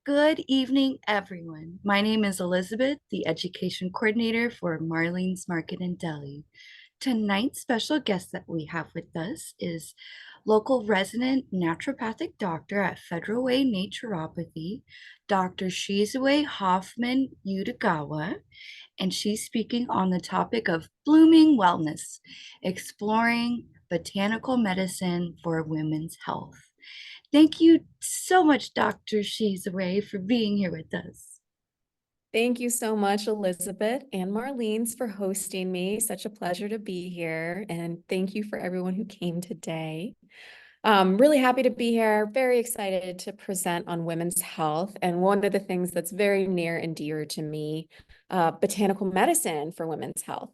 Good evening, everyone. My name is Elizabeth, the Education Coordinator for Marlene's Market and Deli. Tonight's special guest that we have with us is local resident naturopathic doctor at Federal Way Naturopathy, Dr. Shizue Haffeman-Udagawa, and she's speaking on the topic of blooming wellness, exploring botanical medicine for women's health. Thank you so much, Dr. Shizue, for being here with us. Thank you so much, Elizabeth and Marlene's, for hosting me. Such a pleasure to be here. And thank you for everyone who came today. Really happy to be here. Very excited to present on women's health. And one of the things that's very near and dear to me, botanical medicine for women's health.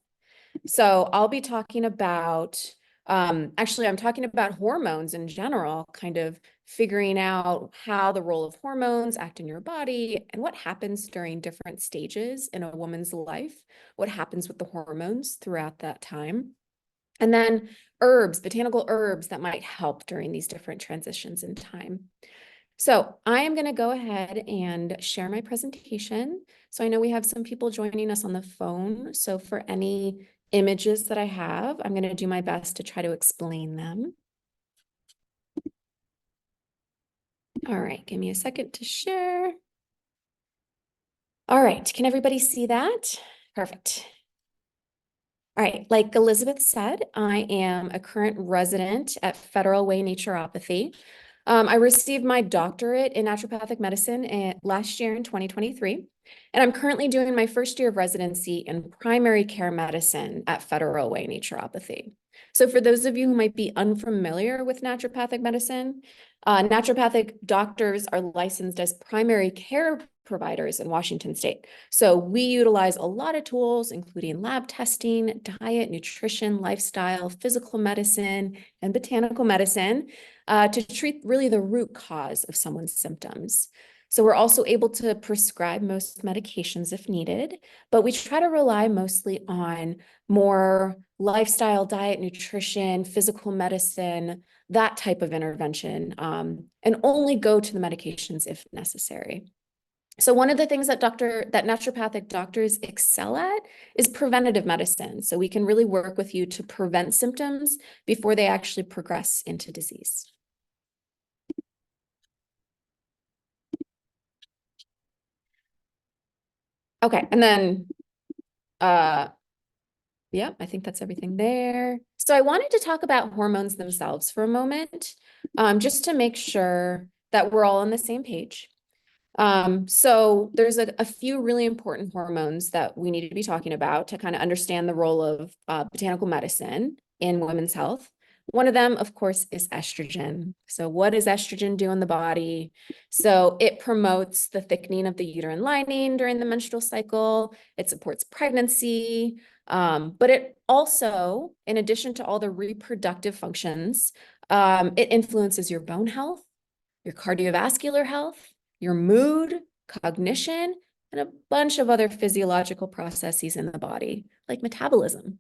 So I'll be talking about, actually, I'm talking about hormones in general, kind of figuring out how the role of hormones act in your body and what happens during different stages in a woman's life, what happens with the hormones throughout that time. And then herbs, botanical herbs that might help during these different transitions in time. So I am going to go ahead and share my presentation. So I know we have some people joining us on the phone. So for any images that I have, I'm going to do my best to try to explain them. All right, give me a second to share. All right, can everybody see that? Perfect. All right, like Elizabeth said, I am a current resident at Federal Way Naturopathy. I received my doctorate in naturopathic medicine last year in 2023, and I'm currently doing my first year of residency in primary care medicine at Federal Way Naturopathy. So for those of you who might be unfamiliar with naturopathic medicine, naturopathic doctors are licensed as primary care providers in Washington state. So we utilize a lot of tools, including lab testing, diet, nutrition, lifestyle, physical medicine, and botanical medicine to treat really the root cause of someone's symptoms. So we're also able to prescribe most medications if needed, but we try to rely mostly on more lifestyle, diet, nutrition, physical medicine, that type of intervention, and only go to the medications if necessary. So one of the things that naturopathic doctors excel at is preventative medicine. So we can really work with you to prevent symptoms before they actually progress into disease. Okay, and then, yeah, I think that's everything there. So I wanted to talk about hormones themselves for a moment, just to make sure that we're all on the same page. So there's a few really important hormones that we need to be talking about to kind of understand the role of botanical medicine in women's health. One of them, of course, is estrogen. So what does estrogen do in the body? So it promotes the thickening of the uterine lining during the menstrual cycle. It supports pregnancy, but it also, in addition to all the reproductive functions, it influences your bone health, your cardiovascular health, your mood, cognition, and a bunch of other physiological processes in the body, like metabolism.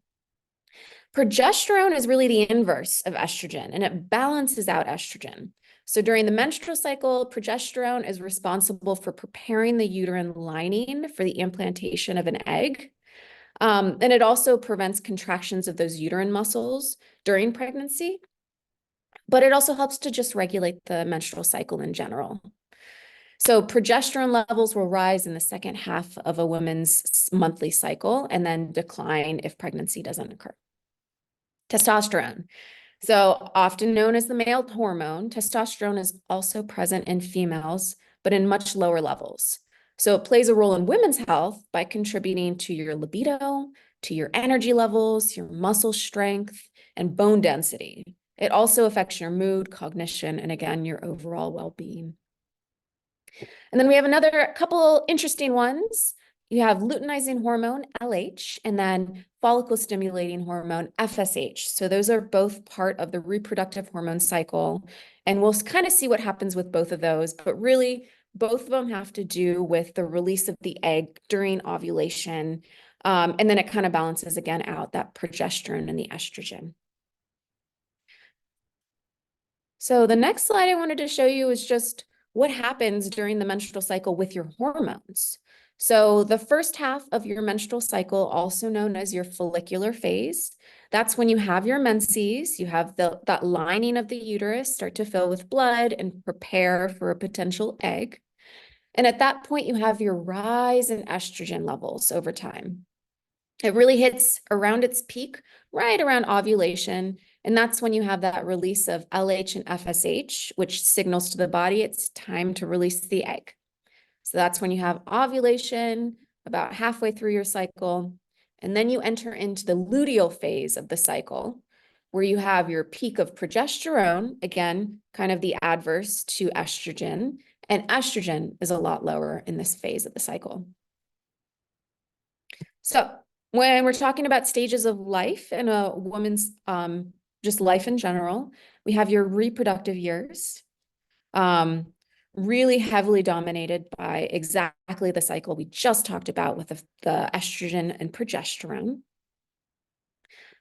Progesterone is really the inverse of estrogen, and it balances out estrogen. So during the menstrual cycle, progesterone is responsible for preparing the uterine lining for the implantation of an egg. And it also prevents contractions of those uterine muscles during pregnancy, but it also helps to just regulate the menstrual cycle in general. So progesterone levels will rise in the second half of a woman's monthly cycle and then decline if pregnancy doesn't occur. Testosterone. So often known as the male hormone, testosterone is also present in females, but in much lower levels. So it plays a role in women's health by contributing to your libido, to your energy levels, your muscle strength, and bone density. It also affects your mood, cognition, and again, your overall well-being. And then we have another couple interesting ones. You have luteinizing hormone, LH, and then follicle stimulating hormone, FSH. So those are both part of the reproductive hormone cycle. And we'll kind of see what happens with both of those. But really, both of them have to do with the release of the egg during ovulation. And then it kind of balances again out that progesterone and the estrogen. So the next slide I wanted to show you is just what happens during the menstrual cycle with your hormones. So the first half of your menstrual cycle, also known as your follicular phase, that's when you have your menses, you have that lining of the uterus start to fill with blood and prepare for a potential egg. And at that point, you have your rise in estrogen levels over time. It really hits around its peak right around ovulation. And that's when you have that release of LH and FSH, which signals to the body it's time to release the egg. So that's when you have ovulation about halfway through your cycle. And then you enter into the luteal phase of the cycle, where you have your peak of progesterone, again, kind of the adverse to estrogen. And estrogen is a lot lower in this phase of the cycle. So when we're talking about stages of life in a woman's just life in general, we have your reproductive years, really heavily dominated by exactly the cycle we just talked about with the estrogen and progesterone.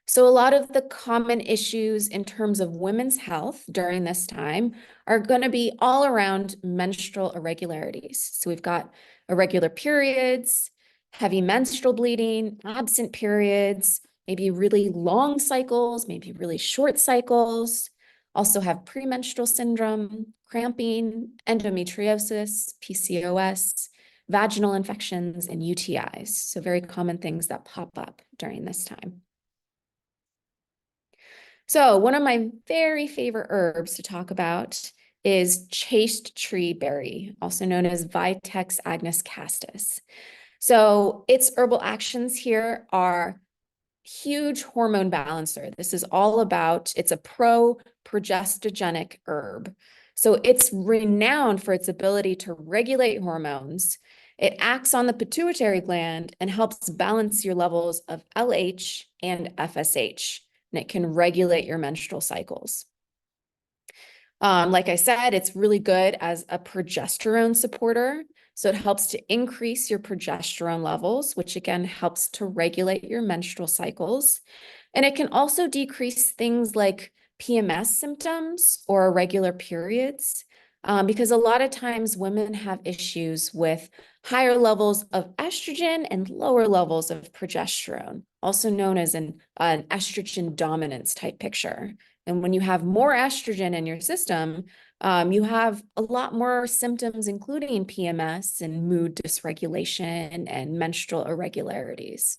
So a lot of the common issues in terms of women's health during this time are going to be all around menstrual irregularities. So we've got irregular periods, heavy menstrual bleeding, absent periods, maybe really long cycles, maybe really short cycles. Also have premenstrual syndrome, cramping, endometriosis, PCOS, vaginal infections, and UTIs. So very common things that pop up during this time. So one of my very favorite herbs to talk about is chaste tree berry, also known as Vitex agnus castus. So its herbal actions here are huge hormone balancer. This is all about, it's a pro-progestogenic herb. So it's renowned for its ability to regulate hormones. It acts on the pituitary gland and helps balance your levels of LH and FSH, and it can regulate your menstrual cycles. Like I said, it's really good as a progesterone supporter. So it helps to increase your progesterone levels, which again helps to regulate your menstrual cycles. And it can also decrease things like PMS symptoms or irregular periods, because a lot of times women have issues with higher levels of estrogen and lower levels of progesterone, also known as an estrogen dominance type picture. And when you have more estrogen in your system, you have a lot more symptoms, including PMS and mood dysregulation and menstrual irregularities.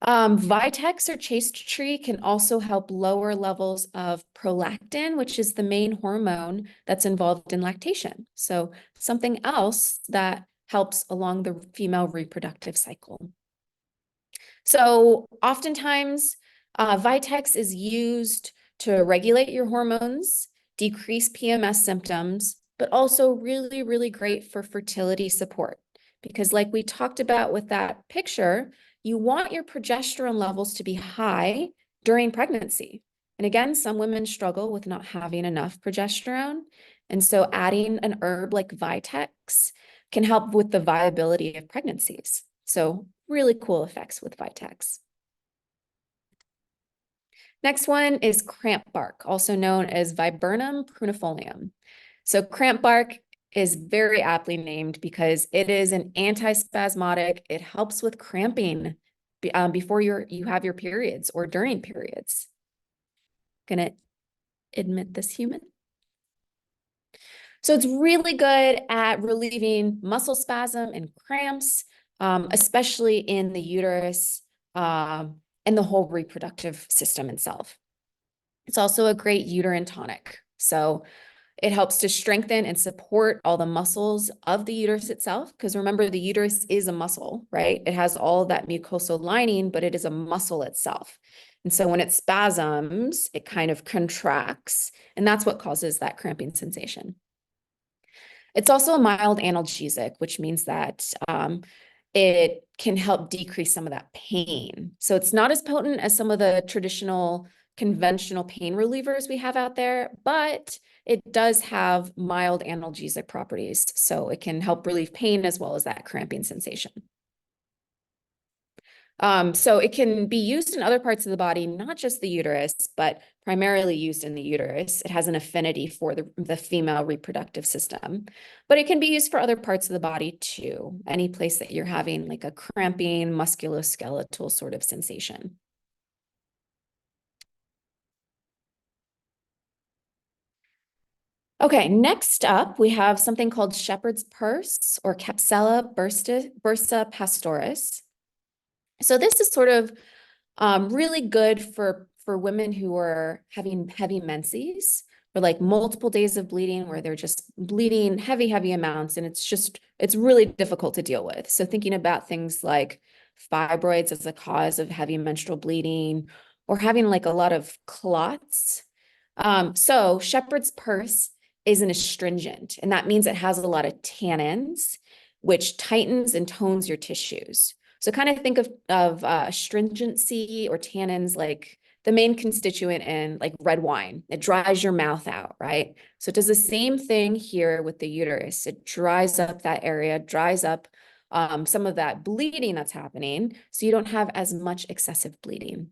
Vitex or chaste tree can also help lower levels of prolactin, which is the main hormone that's involved in lactation. So something else that helps along the female reproductive cycle. So oftentimes, Vitex is used to regulate your hormones, decrease PMS symptoms, but also really, really great for fertility support. Because like we talked about with that picture, you want your progesterone levels to be high during pregnancy. And again, some women struggle with not having enough progesterone. And so adding an herb like Vitex can help with the viability of pregnancies. So really cool effects with Vitex. Next one is cramp bark, also known as Viburnum prunifolium. So cramp bark is very aptly named because it is an antispasmodic. It helps with cramping before you have your periods or during periods. Gonna admit this human. So it's really good at relieving muscle spasm and cramps, especially in the uterus and the whole reproductive system itself. It's also a great uterine tonic. So it helps to strengthen and support all the muscles of the uterus itself. Because remember, the uterus is a muscle, right? It has all that mucosal lining, but it is a muscle itself. And so when it spasms, it kind of contracts, and that's what causes that cramping sensation. It's also a mild analgesic, which means that it can help decrease some of that pain. So it's not as potent as some of the traditional conventional pain relievers we have out there, but it does have mild analgesic properties. So it can help relieve pain as well as that cramping sensation. So it can be used in other parts of the body, not just the uterus, but primarily used in the uterus. It has an affinity for the female reproductive system, but it can be used for other parts of the body too, any place that you're having like a cramping, musculoskeletal sort of sensation. Okay, next up, we have something called shepherd's purse or Capsella bursa pastoris. So this is sort of really good for women who are having heavy menses or like multiple days of bleeding where they're just bleeding heavy amounts, and it's really difficult to deal with. So thinking about things like fibroids as a cause of heavy menstrual bleeding or having like a lot of clots. So shepherd's purse is an astringent, and that means it has a lot of tannins, which tightens and tones your tissues. So kind of think of astringency or tannins like the main constituent in like red wine. It dries your mouth out, right? So it does the same thing here with the uterus. It dries up that area, dries up some of that bleeding that's happening, so you don't have as much excessive bleeding.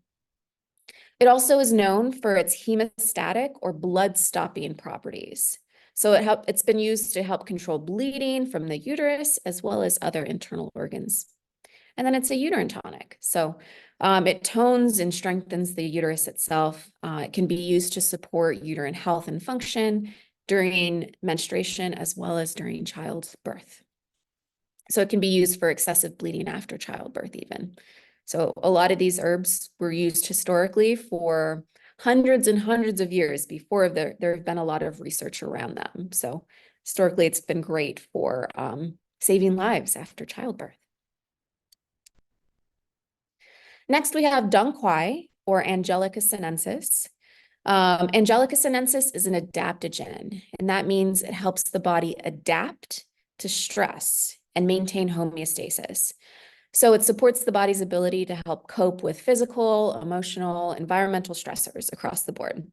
It also is known for its hemostatic or blood-stopping properties. So it's been used to help control bleeding from the uterus as well as other internal organs. And then it's a uterine tonic. So it tones and strengthens the uterus itself. It can be used to support uterine health and function during menstruation as well as during childbirth. So it can be used for excessive bleeding after childbirth even. So a lot of these herbs were used historically for hundreds and hundreds of years before there have been a lot of research around them. So historically, it's been great for saving lives after childbirth. Next, we have dung quai or Angelica sinensis. Angelica sinensis is an adaptogen, and that means it helps the body adapt to stress and maintain homeostasis. So it supports the body's ability to help cope with physical, emotional, environmental stressors across the board.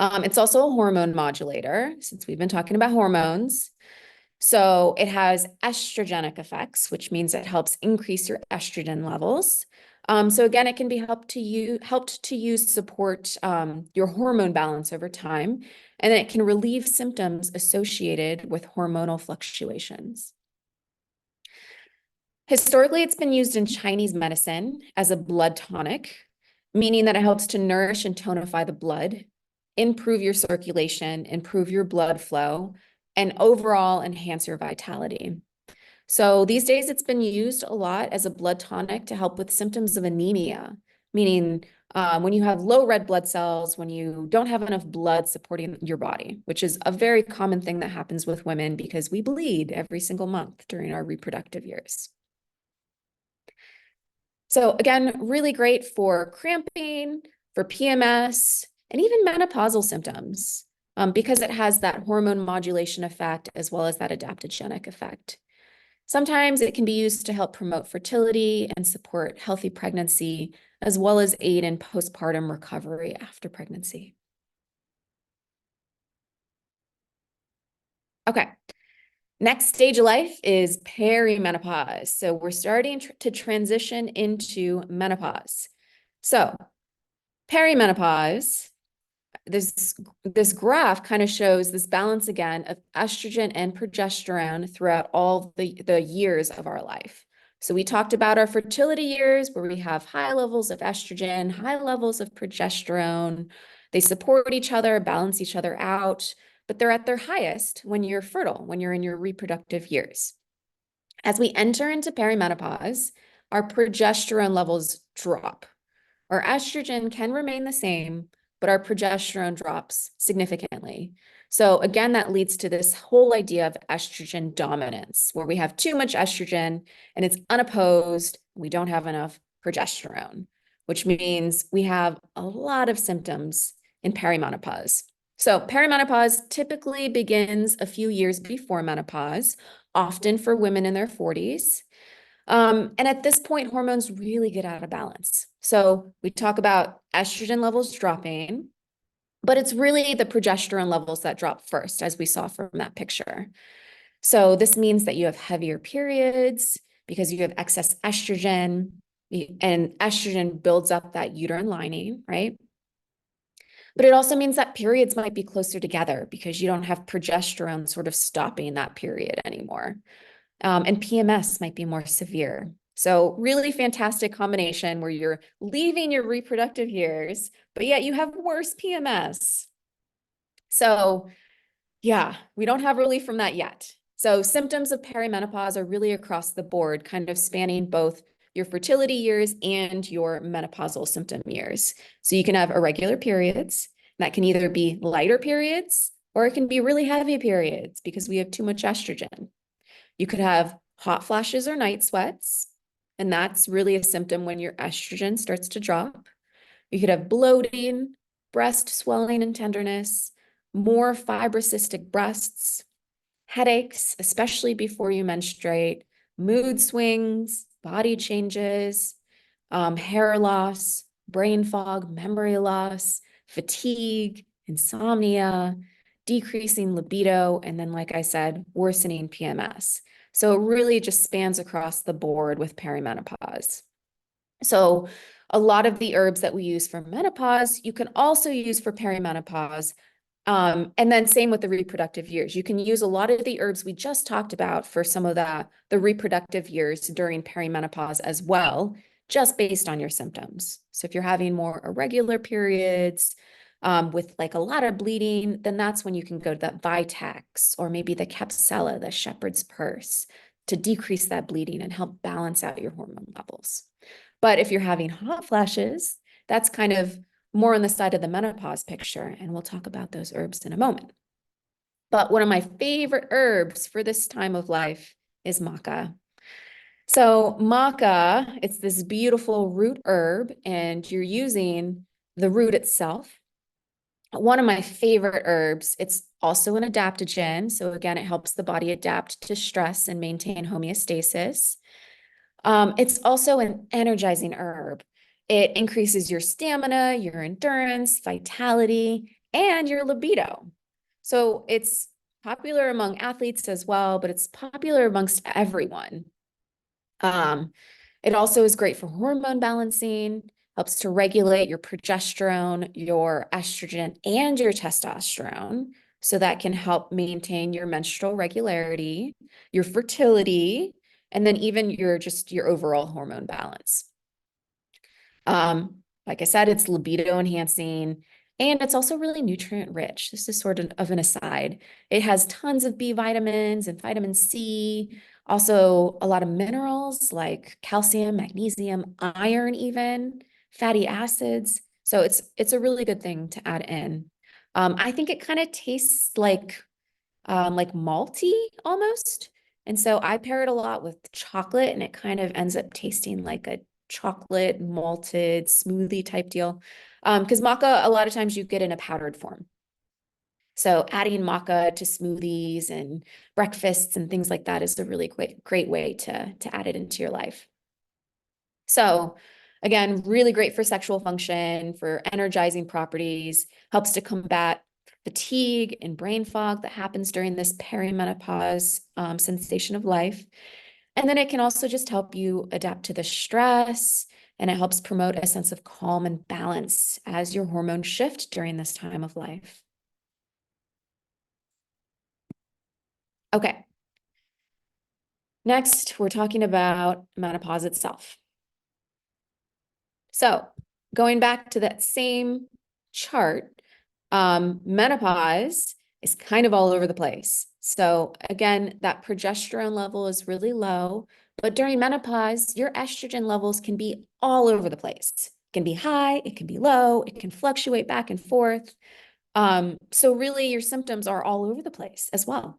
It's also a hormone modulator, since we've been talking about hormones. So it has estrogenic effects, which means it helps increase your estrogen levels. So again, it can be helped to use support your hormone balance over time, and it can relieve symptoms associated with hormonal fluctuations. Historically, it's been used in Chinese medicine as a blood tonic, meaning that it helps to nourish and tonify the blood, improve your circulation, improve your blood flow, and overall enhance your vitality. So these days, it's been used a lot as a blood tonic to help with symptoms of anemia, meaning when you have low red blood cells, when you don't have enough blood supporting your body, which is a very common thing that happens with women because we bleed every single month during our reproductive years. So again, really great for cramping, for PMS, and even menopausal symptoms because it has that hormone modulation effect as well as that adaptogenic effect. Sometimes it can be used to help promote fertility and support healthy pregnancy, as well as aid in postpartum recovery after pregnancy. Okay, next stage of life is perimenopause. So we're starting to transition into menopause. So perimenopause, this graph kind of shows this balance again of estrogen and progesterone throughout all the years of our life. So we talked about our fertility years where we have high levels of estrogen, high levels of progesterone. They support each other, balance each other out, but they're at their highest when you're fertile, when you're in your reproductive years. As we enter into perimenopause, our progesterone levels drop. Our estrogen can remain the same, but our progesterone drops significantly. So again, that leads to this whole idea of estrogen dominance, where we have too much estrogen and it's unopposed. We don't have enough progesterone, which means we have a lot of symptoms in perimenopause. So perimenopause typically begins a few years before menopause, often for women in their 40s. And at this point, hormones really get out of balance. So we talk about estrogen levels dropping, but it's really the progesterone levels that drop first, as we saw from that picture. So this means that you have heavier periods because you have excess estrogen, and estrogen builds up that uterine lining, right? But it also means that periods might be closer together because you don't have progesterone sort of stopping that period anymore. And PMS might be more severe. So really fantastic combination where you're leaving your reproductive years, but yet you have worse PMS. So yeah, we don't have relief from that yet. So symptoms of perimenopause are really across the board, kind of spanning both your fertility years and your menopausal symptom years. So you can have irregular periods. That can either be lighter periods or it can be really heavy periods because we have too much estrogen. You could have hot flashes or night sweats, and that's really a symptom when your estrogen starts to drop. You could have bloating, breast swelling and tenderness, more fibrocystic breasts, headaches, especially before you menstruate, mood swings, body changes, hair loss, brain fog, memory loss, fatigue, insomnia, decreasing libido, and then, like I said, worsening PMS. So it really just spans across the board with perimenopause. So a lot of the herbs that we use for menopause, you can also use for perimenopause. And then same with the reproductive years. You can use a lot of the herbs we just talked about for some of the reproductive years during perimenopause as well, just based on your symptoms. So if you're having more irregular periods, with like a lot of bleeding, then that's when you can go to that Vitex or maybe the Capsella, the shepherd's purse, to decrease that bleeding and help balance out your hormone levels. But if you're having hot flashes, that's kind of more on the side of the menopause picture, and we'll talk about those herbs in a moment. But one of my favorite herbs for this time of life is maca. So maca, it's this beautiful root herb, and you're using the root itself. One of my favorite herbs, it's also an adaptogen. So again, it helps the body adapt to stress and maintain homeostasis. It's also an energizing herb. It increases your stamina, your endurance, vitality, and your libido. So it's popular among athletes as well, but it's popular amongst everyone. Um, it also is great for hormone balancing, helps to regulate your progesterone, your estrogen, and your testosterone. So that can help maintain your menstrual regularity, your fertility, and then even your overall hormone balance. Like I said, it's libido enhancing, and it's also really nutrient rich. This is sort of an aside. It has tons of B vitamins and vitamin C, also a lot of minerals like calcium, magnesium, iron even, fatty acids. So it's a really good thing to add in. I think it kind of tastes like malty almost. And so I pair it a lot with chocolate, and it kind of ends up tasting like a chocolate malted smoothie type deal. Because maca, a lot of times you get in a powdered form. So adding maca to smoothies and breakfasts and things like that is a really great way to add it into your life. So again, really great for sexual function, for energizing properties, helps to combat fatigue and brain fog that happens during this perimenopause sensation of life. And then it can also just help you adapt to the stress, and it helps promote a sense of calm and balance as your hormones shift during this time of life. Okay. Next, we're talking about menopause itself. So going back to that same chart, menopause is kind of all over the place. So again, that progesterone level is really low, but during menopause, your estrogen levels can be all over the place. It can be high, it can be low, it can fluctuate back and forth. So really your symptoms are all over the place as well.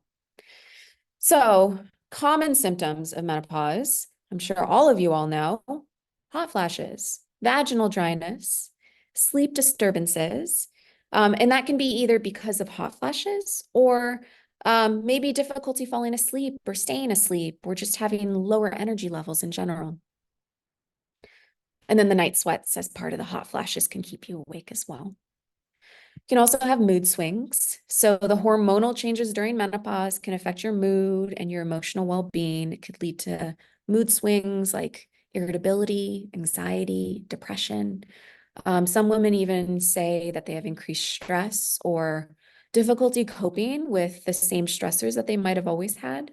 So common symptoms of menopause, I'm sure all of you all know: hot flashes, vaginal dryness, sleep disturbances. And that can be either because of hot flashes or maybe difficulty falling asleep or staying asleep or just having lower energy levels in general. And then the night sweats as part of the hot flashes can keep you awake as well. You can also have mood swings. So the hormonal changes during menopause can affect your mood and your emotional well-being. It could lead to mood swings like irritability, anxiety, depression. Some women even say that they have increased stress or difficulty coping with the same stressors that they might have always had.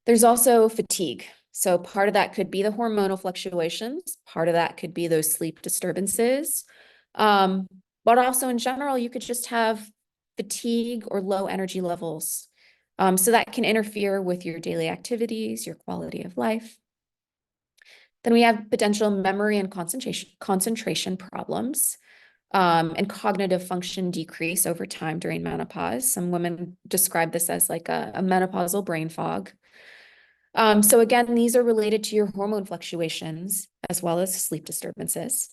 There's also fatigue. So part of that could be the hormonal fluctuations. Part of that could be those sleep disturbances. Um, but also in general, you could just have fatigue or low energy levels. So that can interfere with your daily activities, your quality of life. Then we have potential memory and concentration problems, and cognitive function decrease over time during menopause. Some women describe this as like a menopausal brain fog. So again, these are related to your hormone fluctuations as well as sleep disturbances.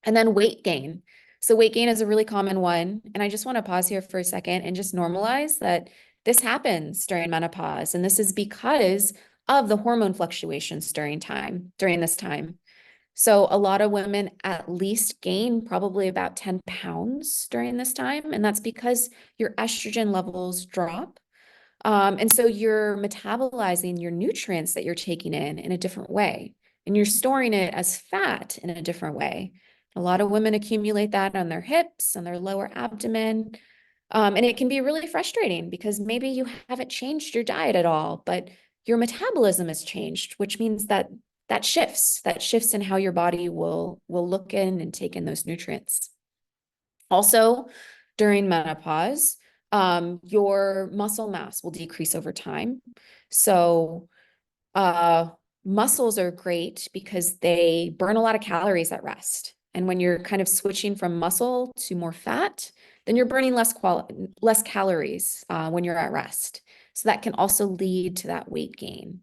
And then weight gain. So weight gain is a really common one. And I just want to pause here for a second and just normalize that this happens during menopause. And this is because of the hormone fluctuations during this time. So a lot of women at least gain probably about 10 pounds during this time. And that's because your estrogen levels drop. And so you're metabolizing your nutrients that you're taking in a different way, and you're storing it as fat in a different way. A lot of women accumulate that on their hips, on their lower abdomen. And it can be really frustrating because maybe you haven't changed your diet at all, but your metabolism has changed, which means that that shifts in how your body will look in and take in those nutrients. Also, during menopause, your muscle mass will decrease over time. So, uh, muscles are great because they burn a lot of calories at rest. And when you're kind of switching from muscle to more fat, then you're burning less calories when you're at rest. So that can also lead to that weight gain.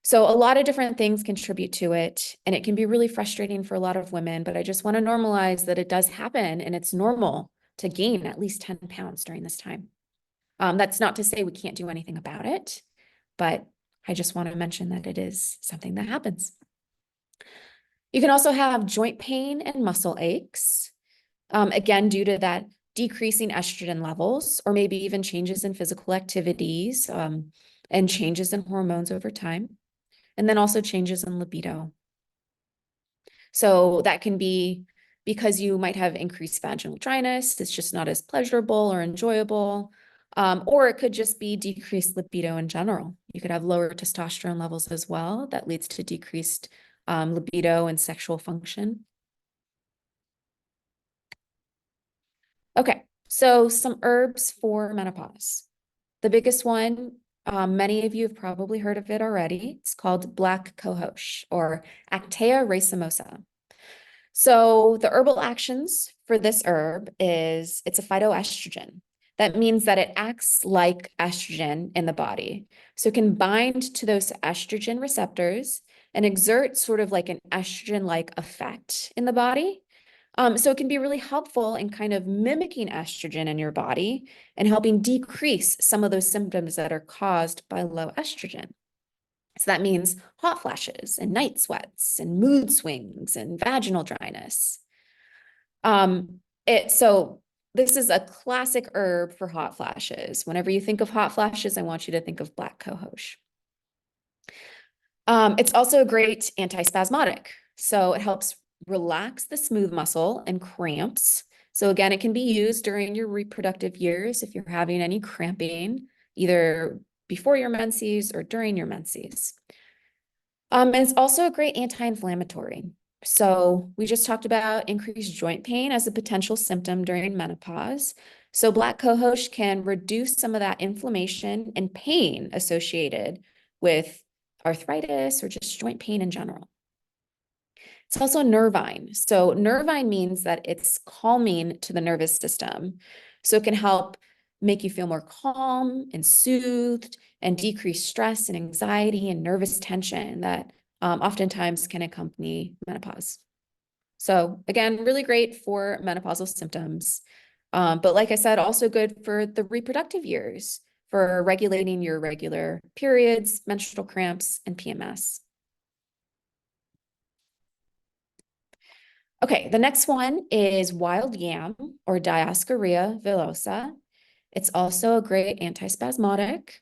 So a lot of different things contribute to it, and it can be really frustrating for a lot of women, but I just want to normalize that it does happen and it's normal to gain at least 10 pounds during this time. That's not to say we can't do anything about it, but I just want to mention that it is something that happens. You can also have joint pain and muscle aches, again, due to that decreasing estrogen levels, or maybe even changes in physical activities, and changes in hormones over time. And then also changes in libido. So that can be because you might have increased vaginal dryness, it's just not as pleasurable or enjoyable. Or it could just be decreased libido in general. You could have lower testosterone levels as well. That leads to decreased libido and sexual function. Okay, so some herbs for menopause. The biggest one, many of you have probably heard of it already. It's called black cohosh or Actea racemosa. So the herbal actions for this herb is it's a phytoestrogen. That means that it acts like estrogen in the body. So it can bind to those estrogen receptors and exert sort of like an estrogen-like effect in the body. So it can be really helpful in kind of mimicking estrogen in your body and helping decrease some of those symptoms that are caused by low estrogen. So that means hot flashes and night sweats and mood swings and vaginal dryness. So this is a classic herb for hot flashes. Whenever you think of hot flashes, I want you to think of black cohosh. It's also a great antispasmodic. So it helps relax the smooth muscle and cramps. So again, it can be used during your reproductive years if you're having any cramping, either before your menses or during your menses. And it's also a great anti-inflammatory. So we just talked about increased joint pain as a potential symptom during menopause. So black cohosh can reduce some of that inflammation and pain associated with arthritis or just joint pain in general. It's also nervine. So nervine means that it's calming to the nervous system. So it can help make you feel more calm and soothed and decrease stress and anxiety and nervous tension that oftentimes can accompany menopause. So again, really great for menopausal symptoms. But like I said, also good for the reproductive years for regulating your regular periods, menstrual cramps, and PMS. Okay, the next one is wild yam or Dioscorea villosa. It's also a great antispasmodic.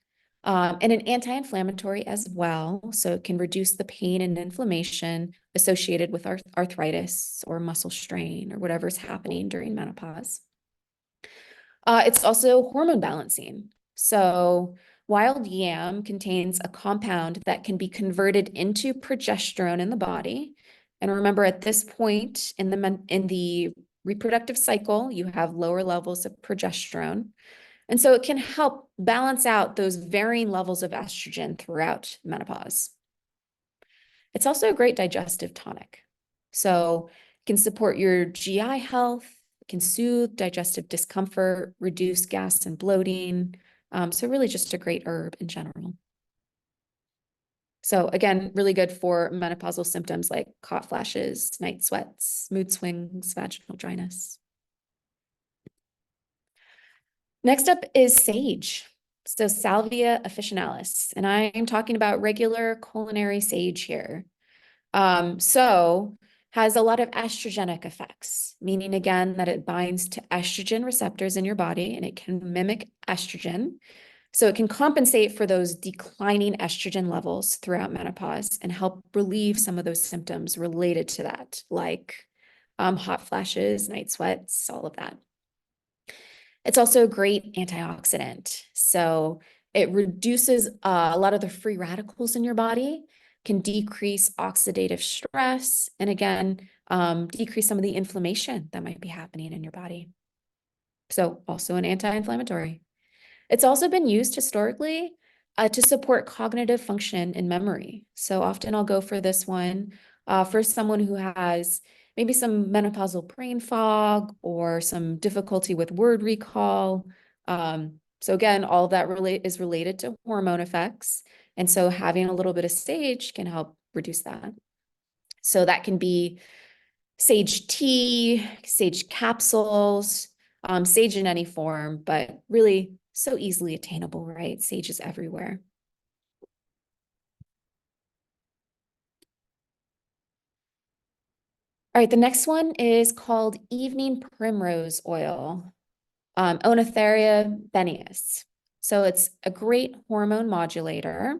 and an anti-inflammatory as well. So it can reduce the pain and inflammation associated with arthritis or muscle strain or whatever's happening during menopause. It's also hormone balancing. So wild yam contains a compound that can be converted into progesterone in the body. And remember, at this point in the reproductive cycle, you have lower levels of progesterone. And so it can help balance out those varying levels of estrogen throughout menopause. It's also a great digestive tonic. So it can support your GI health, can soothe digestive discomfort, reduce gas and bloating. So really just a great herb in general. So again, really good for menopausal symptoms like hot flashes, night sweats, mood swings, vaginal dryness. Next up is sage. So Salvia officinalis, and I am talking about regular culinary sage here. So has a lot of estrogenic effects, meaning again that it binds to estrogen receptors in your body and it can mimic estrogen. So it can compensate for those declining estrogen levels throughout menopause and help relieve some of those symptoms related to that, like hot flashes, night sweats, all of that. It's also a great antioxidant. So it reduces a lot of the free radicals in your body, can decrease oxidative stress, and again, decrease some of the inflammation that might be happening in your body. So also an anti-inflammatory. It's also been used historically to support cognitive function and memory. So often I'll go for this one for someone who has maybe some menopausal brain fog or some difficulty with word recall. So again, all of that is related to hormone effects. And so having a little bit of sage can help reduce that. So that can be sage tea, sage capsules, sage in any form, but really so easily attainable, right? Sage is everywhere. All right, the next one is called evening primrose oil, Oenotheria beneus. So it's a great hormone modulator.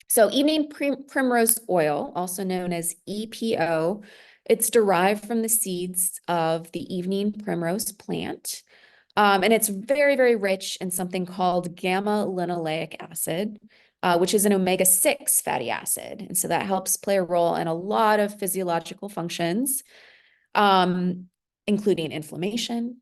So evening primrose oil, also known as EPO, it's derived from the seeds of the evening primrose plant. And it's very, very rich in something called gamma linoleic acid, which is an omega-6 fatty acid. And so that helps play a role in a lot of physiological functions, including inflammation,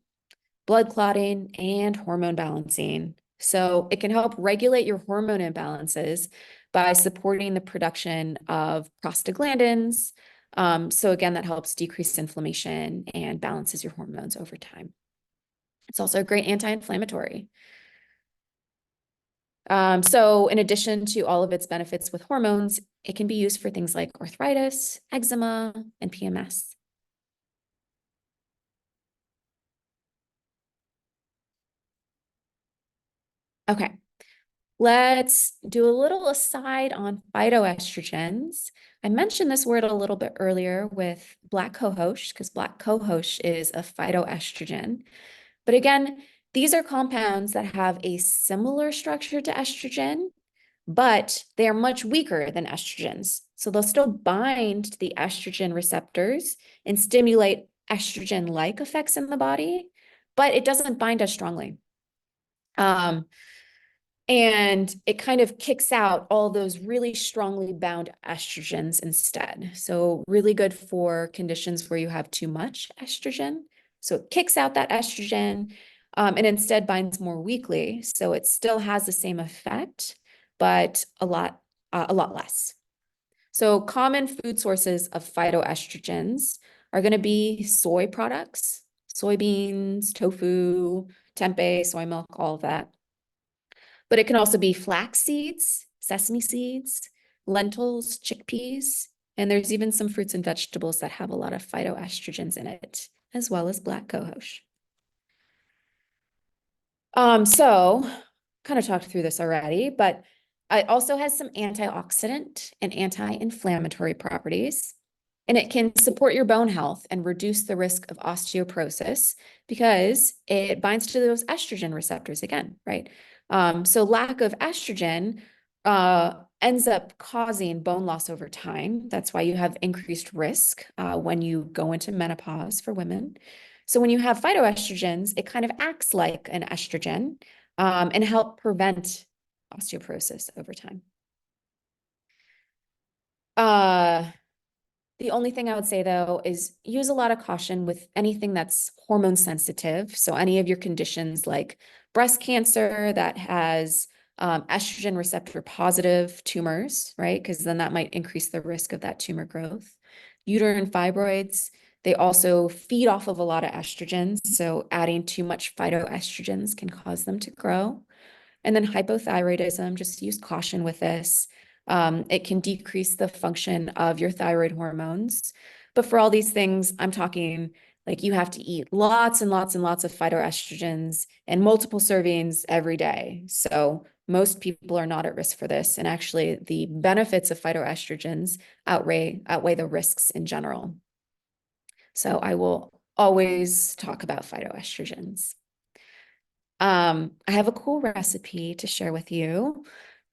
blood clotting, and hormone balancing. So it can help regulate your hormone imbalances by supporting the production of prostaglandins. So again, that helps decrease inflammation and balances your hormones over time. It's also a great anti-inflammatory. So in addition to all of its benefits with hormones, it can be used for things like arthritis, eczema, and PMS. Okay, let's do a little aside on phytoestrogens. I mentioned this word a little bit earlier with black cohosh, because black cohosh is a phytoestrogen. But again, these are compounds that have a similar structure to estrogen, but they are much weaker than estrogens. So they'll still bind to the estrogen receptors and stimulate estrogen-like effects in the body, but it doesn't bind as strongly. And it kind of kicks out all those really strongly bound estrogens instead. So really good for conditions where you have too much estrogen. So it kicks out that estrogen and instead binds more weakly. So it still has the same effect, but a lot less. So common food sources of phytoestrogens are going to be soy products, soybeans, tofu, tempeh, soy milk, all of that. But it can also be flax seeds, sesame seeds, lentils, chickpeas, and there's even some fruits and vegetables that have a lot of phytoestrogens in it, as well as black cohosh. So kind of talked through this already, but it also has some antioxidant and anti-inflammatory properties. And it can support your bone health and reduce the risk of osteoporosis because it binds to those estrogen receptors again, right? So lack of estrogen ends up causing bone loss over time. That's why you have increased risk when you go into menopause for women. So when you have phytoestrogens, it kind of acts like an estrogen and help prevent osteoporosis over time. The only thing I would say though is use a lot of caution with anything that's hormone sensitive. So any of your conditions like breast cancer that has estrogen receptor positive tumors, right? Because then that might increase the risk of that tumor growth. Uterine fibroids, they also feed off of a lot of estrogens. So adding too much phytoestrogens can cause them to grow. And then hypothyroidism, just use caution with this. It can decrease the function of your thyroid hormones. But for all these things, I'm talking like you have to eat lots and lots and lots of phytoestrogens and multiple servings every day. So most people are not at risk for this. And actually, the benefits of phytoestrogens outweigh the risks in general. So I will always talk about phytoestrogens. I have a cool recipe to share with you.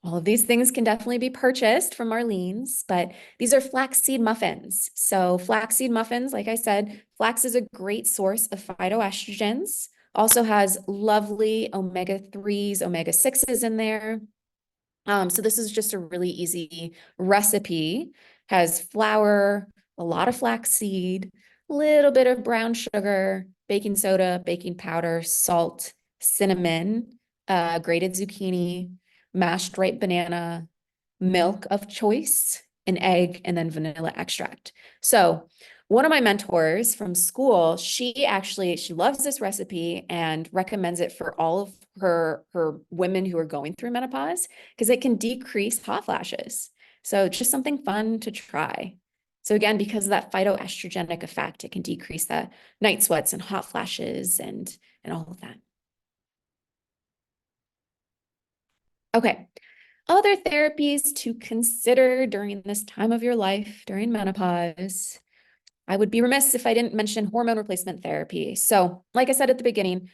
All of these things can definitely be purchased from Marlene's, but these are flaxseed muffins. So flaxseed muffins, like I said, flax is a great source of phytoestrogens. Also has lovely omega-3s, omega-6s in there. So this is just a really easy recipe. Has flour, a lot of flaxseed, a little bit of brown sugar, baking soda, baking powder, salt, cinnamon, grated zucchini, mashed ripe banana, milk of choice, an egg, and then vanilla extract. So one of my mentors from school, she loves this recipe and recommends it for all of her women who are going through menopause because it can decrease hot flashes. So just something fun to try. So again, because of that phytoestrogenic effect, it can decrease that night sweats and hot flashes and all of that. Okay. Other therapies to consider during this time of your life, during menopause. I would be remiss if I didn't mention hormone replacement therapy. So, like I said at the beginning,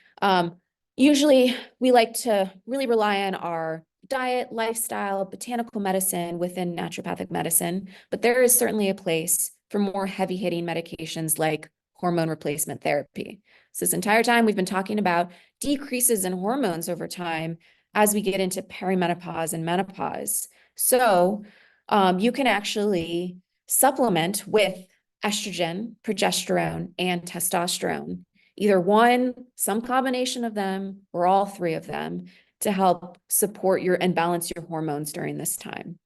usually we like to really rely on our diet, lifestyle, botanical medicine within naturopathic medicine, but there is certainly a place for more heavy hitting medications like hormone replacement therapy. So, this entire time we've been talking about decreases in hormones over time as we get into perimenopause and menopause. So, you can actually supplement with estrogen, progesterone, and testosterone, either one, some combination of them, or all three of them to help support your and balance your hormones during this time.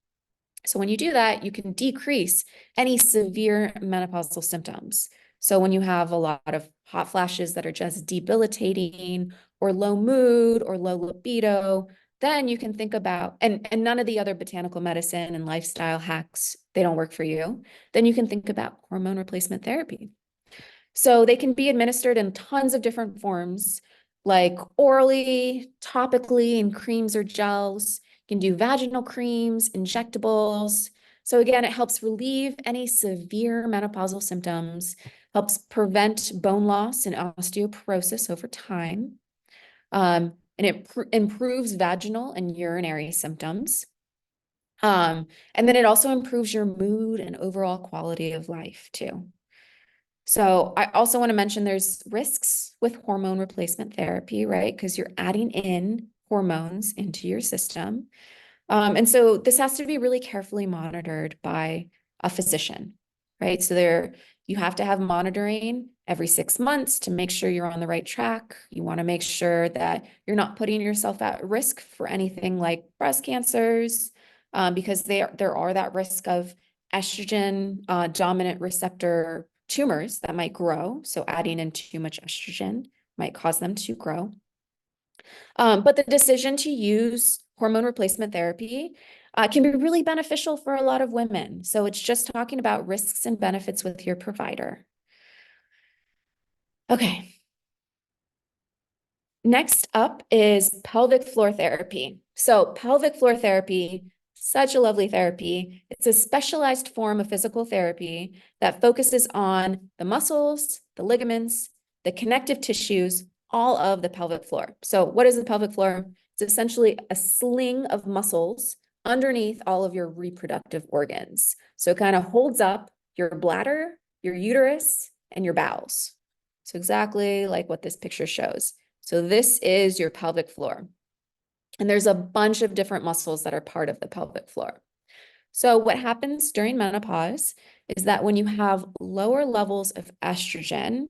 So when you do that, you can decrease any severe menopausal symptoms. So when you have a lot of hot flashes that are just debilitating or low mood or low libido, then you can think about, and none of the other botanical medicine and lifestyle hacks, they don't work for you, then you can think about hormone replacement therapy. So they can be administered in tons of different forms, like orally, topically, in creams or gels. You can do vaginal creams, injectables. So again, it helps relieve any severe menopausal symptoms, helps prevent bone loss and osteoporosis over time. And it improves vaginal and urinary symptoms. And then it also improves your mood and overall quality of life too. So I also want to mention there's risks with hormone replacement therapy, right? Because you're adding in hormones into your system. And so this has to be really carefully monitored by a physician, right? So you have to have monitoring every 6 months to make sure you're on the right track. You want to make sure that you're not putting yourself at risk for anything like breast cancers, because there are that risk of estrogen dominant receptor tumors that might grow. So adding in too much estrogen might cause them to grow. But the decision to use hormone replacement therapy can be really beneficial for a lot of women. So it's just talking about risks and benefits with your provider. Okay. Next up is pelvic floor therapy. So pelvic floor therapy, Such a lovely therapy. It's a specialized form of physical therapy that focuses on the muscles, the ligaments, the connective tissues, all of the pelvic floor. So what is the pelvic floor? It's essentially a sling of muscles underneath all of your reproductive organs. So it kind of holds up your bladder, your uterus, and your bowels. So exactly like what this picture shows. So this is your pelvic floor. And there's a bunch of different muscles that are part of the pelvic floor. So what happens during menopause is that when you have lower levels of estrogen,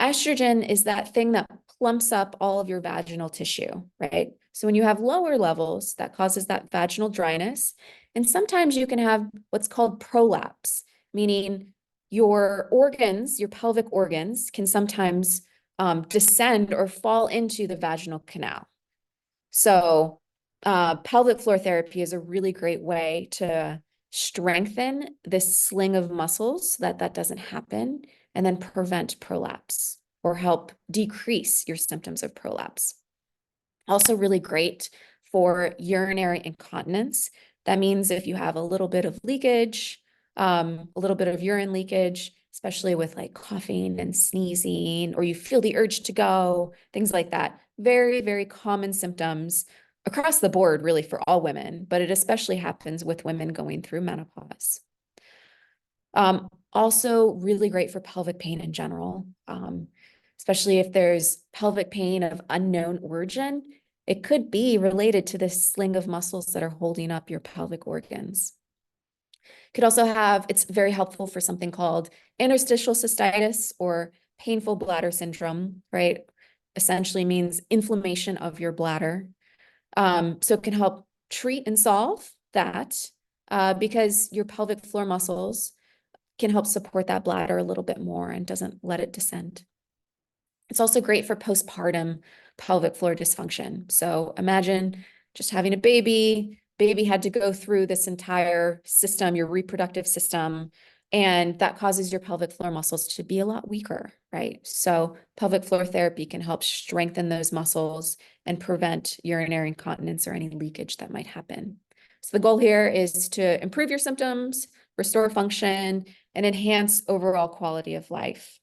estrogen is that thing that plumps up all of your vaginal tissue, right? So when you have lower levels, that causes that vaginal dryness. And sometimes you can have what's called prolapse, meaning your organs, your pelvic organs, can sometimes descend or fall into the vaginal canal. So pelvic floor therapy is a really great way to strengthen this sling of muscles so that that doesn't happen, and then prevent prolapse or help decrease your symptoms of prolapse. Also really great for urinary incontinence. That means if you have a little bit of leakage, a little bit of urine leakage, especially with like coughing and sneezing, or you feel the urge to go, things like that. Very, very common symptoms across the board, really, for all women, but it especially happens with women going through menopause. Also really great for pelvic pain in general, especially if there's pelvic pain of unknown origin. It could be related to this sling of muscles that are holding up your pelvic organs. Could also have, it's very helpful for something called interstitial cystitis or painful bladder syndrome, right? Essentially means inflammation of your bladder. So it can help treat and solve that because your pelvic floor muscles can help support that bladder a little bit more and doesn't let it descend. It's also great for postpartum pelvic floor dysfunction. So imagine just having a baby had to go through this entire system, your reproductive system, and that causes your pelvic floor muscles to be a lot weaker, right? So pelvic floor therapy can help strengthen those muscles and prevent urinary incontinence or any leakage that might happen. So the goal here is to improve your symptoms, restore function, and enhance overall quality of life.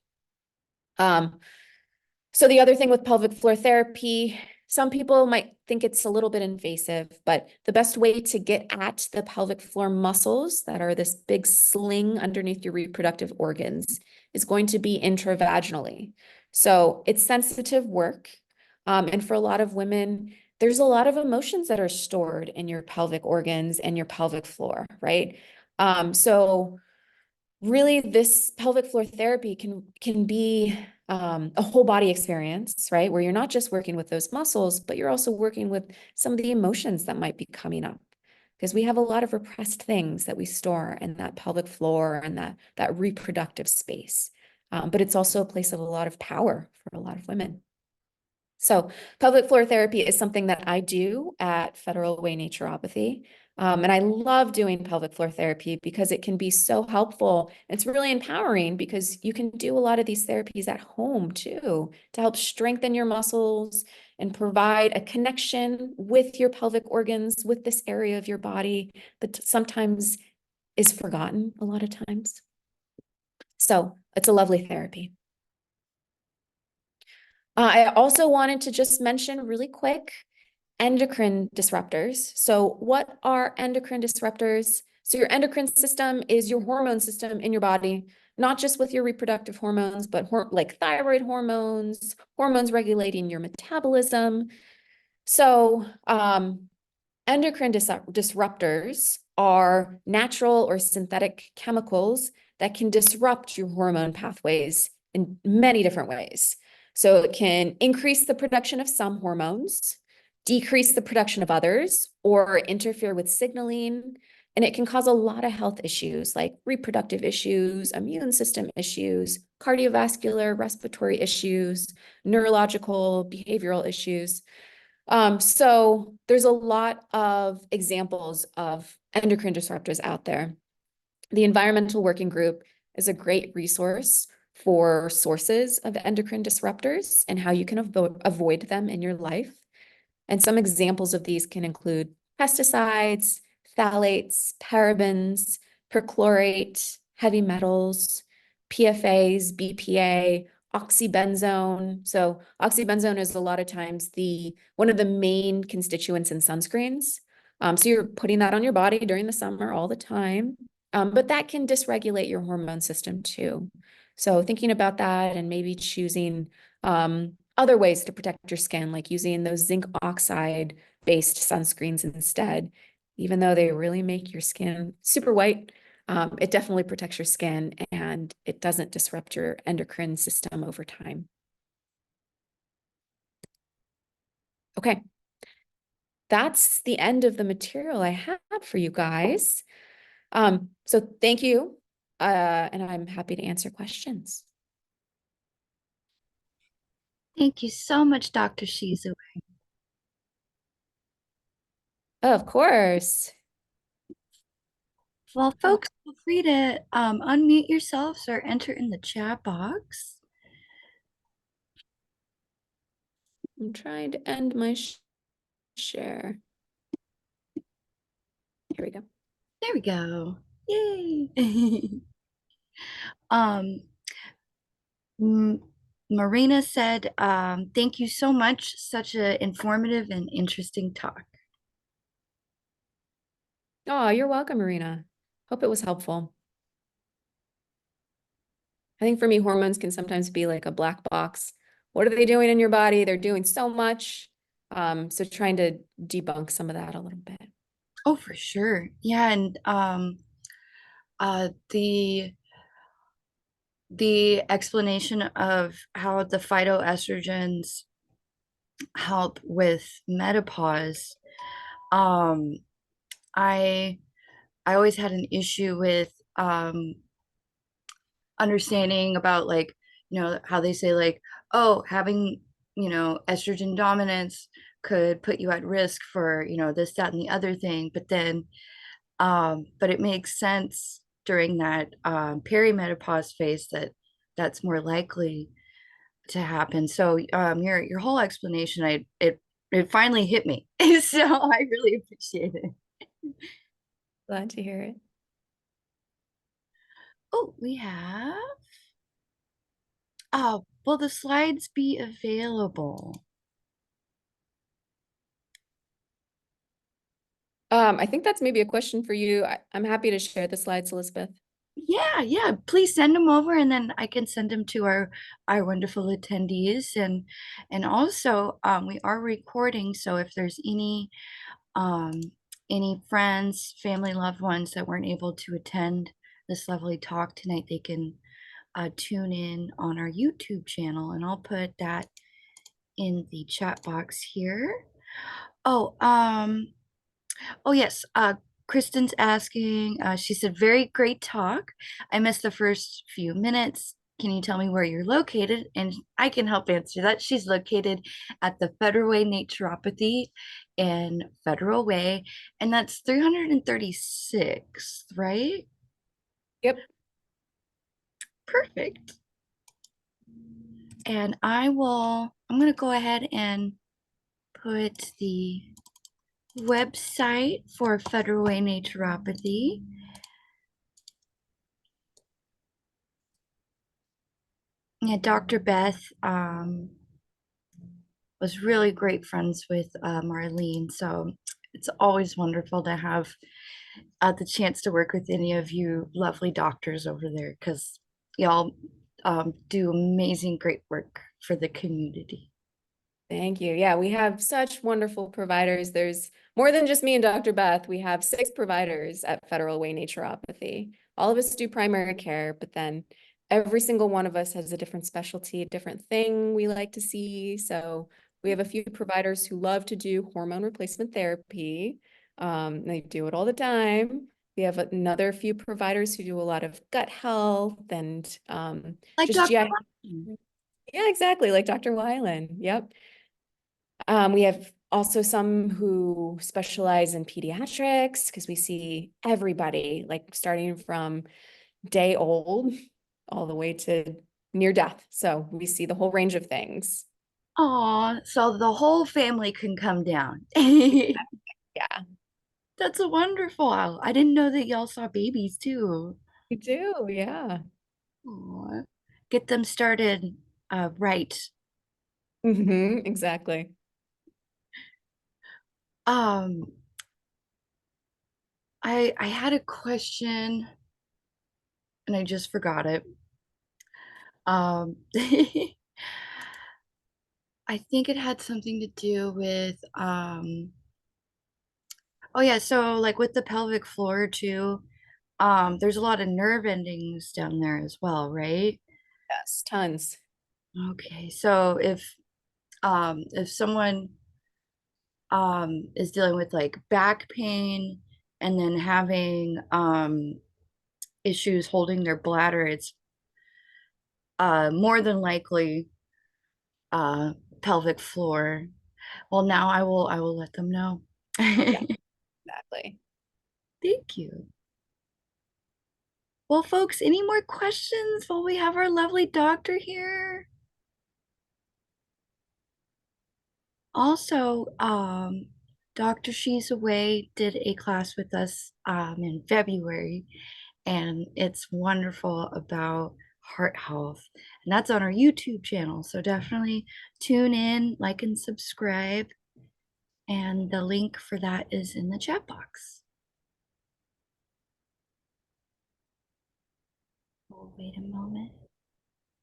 So the other thing with pelvic floor therapy, some people might think it's a little bit invasive, but the best way to get at the pelvic floor muscles that are this big sling underneath your reproductive organs is going to be intravaginally. So it's sensitive work. And for a lot of women, there's a lot of emotions that are stored in your pelvic organs and your pelvic floor, right? So really this pelvic floor therapy can be a whole body experience, right? Where you're not just working with those muscles, but you're also working with some of the emotions that might be coming up. Because we have a lot of repressed things that we store in that pelvic floor and that reproductive space. But it's also a place of a lot of power for a lot of women. So pelvic floor therapy is something that I do at Federal Way Naturopathy. And I love doing pelvic floor therapy because it can be so helpful. It's really empowering because you can do a lot of these therapies at home too, to help strengthen your muscles and provide a connection with your pelvic organs, with this area of your body that sometimes is forgotten a lot of times. So it's a lovely therapy. I also wanted to just mention really quick endocrine disruptors. So what are endocrine disruptors? So your endocrine system is your hormone system in your body, not just with your reproductive hormones, but like thyroid hormones, hormones regulating your metabolism. So endocrine disruptors are natural or synthetic chemicals that can disrupt your hormone pathways in many different ways. So it can increase the production of some hormones, decrease the production of others, or interfere with signaling. And it can cause a lot of health issues like reproductive issues, immune system issues, cardiovascular, respiratory issues, neurological, behavioral issues. So there's a lot of examples of endocrine disruptors out there. The Environmental Working Group is a great resource for sources of endocrine disruptors and how you can avoid them in your life. And some examples of these can include pesticides, phthalates, parabens, perchlorate, heavy metals, PFAs, BPA, oxybenzone. So oxybenzone is a lot of times the one of the main constituents in sunscreens. So you're putting that on your body during the summer all the time. But that can dysregulate your hormone system too. So thinking about that and maybe choosing other ways to protect your skin, like using those zinc oxide based sunscreens instead, even though they really make your skin super white. It definitely protects your skin and it doesn't disrupt your endocrine system over time. Okay, that's the end of the material I have for you guys. So thank you, and I'm happy to answer questions. Thank you so much, Dr. Shizue. Of course. Well, Oh, folks, feel free to unmute yourselves or enter in the chat box. I'm trying to end my share. Here we go. There we go. Yay. um, M- Marina said, thank you so much. Such an informative and interesting talk. Oh, you're welcome, Marina. Hope it was helpful. I think for me, hormones can sometimes be like a black box. What are they doing in your body? They're doing so much. So trying to debunk some of that a little bit. Oh, for sure. Yeah, and uh, the the explanation of how the phytoestrogens help with menopause. Um, I I always had an issue with understanding about like how they say like, oh, having estrogen dominance could put you at risk for this, that, and the other thing, but then but it makes sense during that perimenopause phase that that's more likely to happen. So your whole explanation, it finally hit me. So I really appreciate it. Glad to hear it. Oh, we have, oh, will the slides be available? I think that's maybe a question for you. I'm happy to share the slides, Elizabeth. Yeah, yeah. Please send them over, and then I can send them to our wonderful attendees. And also, we are recording, so if there's um any friends, family, loved ones that weren't able to attend this lovely talk tonight, they can tune in on our YouTube channel, and I'll put that in the chat box here. Oh, oh, yes. Kristen's asking, she said, very great talk. I missed the first few minutes. Can you tell me where you're located? And I can help answer that. She's located at the Federal Way Naturopathy in Federal Way, and that's 336th, right? Yep. Perfect. And I'm going to go ahead and put the website for Federal Way Naturopathy. Yeah, Dr. Beth was really great friends with Marlene. So it's always wonderful to have the chance to work with any of you lovely doctors over there because y'all do amazing, great work for the community. Thank you. Yeah, we have such wonderful providers. There's more than just me and Dr. Beth. We have 6 providers at Federal Way Naturopathy. All of us do primary care, but then every single one of us has a different specialty, a different thing we like to see. So we have a few providers who love to do hormone replacement therapy. They do it all the time. We have another few providers who do a lot of gut health and Like just Dr. GI. Watson. Yeah, exactly. Like Dr. Weiland. Yep. We have also some who specialize in pediatrics because we see everybody, like starting from day old all the way to near death. So we see the whole range of things. Aw, so the whole family can come down. Yeah. That's a wonderful. I didn't know that y'all saw babies too. We do, yeah. Aw. Get them started right. Exactly. Um, I had a question and I just forgot it. I think it had something to do with oh yeah, so like with the pelvic floor too, there's a lot of nerve endings down there as well, right? Yes, tons. Okay, so if someone is dealing with like back pain and then having issues holding their bladder, it's more than likely uh pelvic floor. Well, now I will let them know. Yeah, Thank exactly. you. Well, folks, any more questions while we have our lovely doctor here? Also, Dr. Shizue did a class with us in February, and it's wonderful about heart health. And that's on our YouTube channel. So definitely tune in, like, and subscribe. And the link for that is in the chat box. Oh, wait a moment.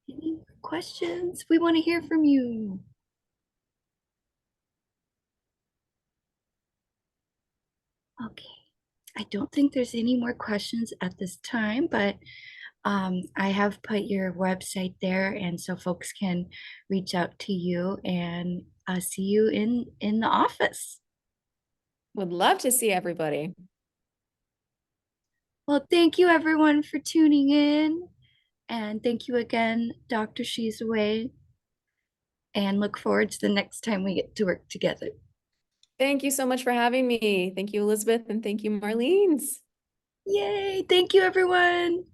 Any more questions? We want to hear from you. Okay. I don't think there's any more questions at this time, but I have put your website there, and so folks can reach out to you and see you in the office. Would love to see everybody. Well, thank you everyone for tuning in, and thank you again, Dr. Shizue, and look forward to the next time we get to work together. Thank you so much for having me. Thank you, Elizabeth, and thank you, Marlene's. Yay! Thank you, everyone.